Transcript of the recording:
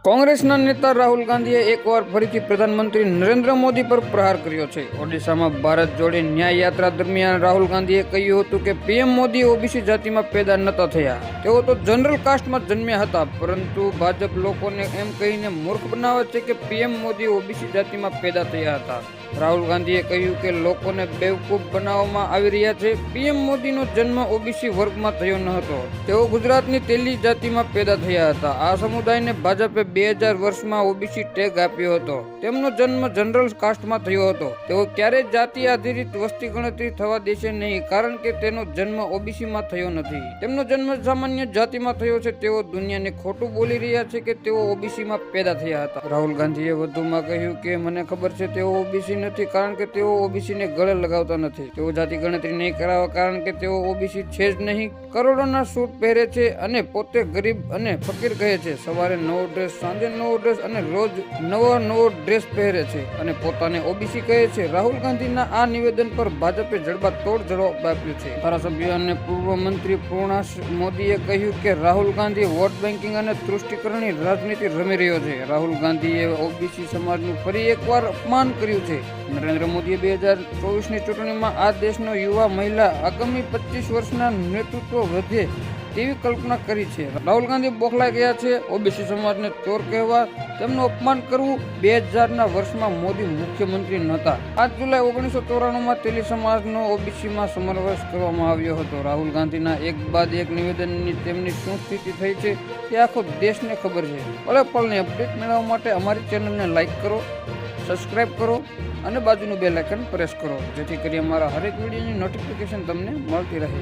કોંગ્રેસના નેતા રાહુલ ગાંધીએ એકવાર ફરીથી પ્રધાનમંત્રી નરેન્દ્ર મોદી પર પ્રહાર કર્યો છે. ઓડિશામાં ભારત જોડે ન્યાય યાત્રા દરમિયાન રાહુલ ગાંધીએ કહ્યું હતું કે પીએમ મોદી ઓબીસી જાતિમાં પેદા નહોતા થયા, તેઓ તો જનરલ કાસ્ટમાં જન્મ્યા હતા. પરંતુ ભાજપ લોકોને એમ કહીને મૂર્ખ બનાવે છે કે પીએમ મોદી ઓબીસી જાતિમાં પેદા થયા હતા. રાહુલ ગાંધીએ કહ્યું કે લોકોને બેવકૂફ બનાવવામાં આવી રહ્યા છે. પીએમ મોદીનો જન્મ ઓબીસી વર્ગમાં થયો ન હતો, તેઓ ગુજરાતની તેલી જાતિમાં પેદા થયા હતા. આ સમુદાયને ભાજપે 2000 વર્ષમાં ઓબીસી ટેગ આપ્યો હતો. તેમનો જન્મ જનરલ કાસ્ટમાં થયો હતો. તેઓ ક્યારેય જાતિ આધારિત વસ્તી ગણતરી થવા દેશે નહીં, કારણ કે તેનો જન્મ ઓબીસીમાં થયો નથી. તેમનો જન્મ સામાન્ય જાતિમાં થયો છે. તેઓ દુનિયાને ખોટું બોલી રહ્યા છે કે તેઓ ઓબીસીમાં પેદા થયા હતા. રાહુલ ગાંધીએ વધુમાં કહ્યું કે મને ખબર છે તેઓ ઓબીસી નથી, કારણ કે તેઓ ઓબીસીને ગળે લગાવતા નથી. તેઓ જાતિ ગણતરી નહીં કરાવે, કારણ કે તેઓ ઓબીસી છે જ નહીં. કરોડોના સૂટ પહેરે છે અને પોતે ગરીબ અને ફકીર કહે છે. સવારે નવો ડ્રેસ, સાંજે નવો ડ્રેસ અને રોજ નવો ડ્રેસ પહેરે છે અને પોતાને ઓબીસી કહે છે. રાહુલ ગાંધીના આ નિવેદન પર ભાજપે જડબાતોડ જવાબ આપ્યો છે. ધારાસભ્ય અને પૂર્વ મંત્રી પૂર્ણા મોદીએ કહ્યું કે રાહુલ ગાંધી વોટ બેન્કિંગ અને તૃષ્ટિકરણની રાજનીતિ રમી રહ્યો છે. રાહુલ ગાંધીએ ઓબીસી સમાજનું ફરી એકવાર અપમાન કર્યું છે. નરેન્દ્ર મોદીએ 2024ની ચૂંટણીમાં આ દેશનો યુવા મહિલા આગામી 25 વર્ષના નેતૃત્વ વધે તેવી કલ્પના કરી છે. રાહુલ ગાંધી બોખલાઈ ગયા છે. ઓબીસી સમાજને ચોર કહેવા, તેમનું અપમાન કરવું. 2000ના વર્ષમાં મોદી મુખ્યમંત્રી નહોતા. 8 જુલાઈ 1994માં તેલી સમાજનો ઓબીસીમાં સમાવેશ કરવામાં આવ્યો હતો. રાહુલ ગાંધીના એક બાદ એક નિવેદનની તેમની શું સ્થિતિ થઈ છે તે આખો દેશને ખબર છે. પળે પળની અપડેટ મેળવવા માટે અમારી ચેનલને લાઈક કરો, સબસ્ક્રાઇબ કરો અને બાજુનું બેલ આઇકન પ્રેસ કરો, જેથી કરી અમારા હરેક વિડીયોની નોટિફિકેશન તમને મળતી રહે.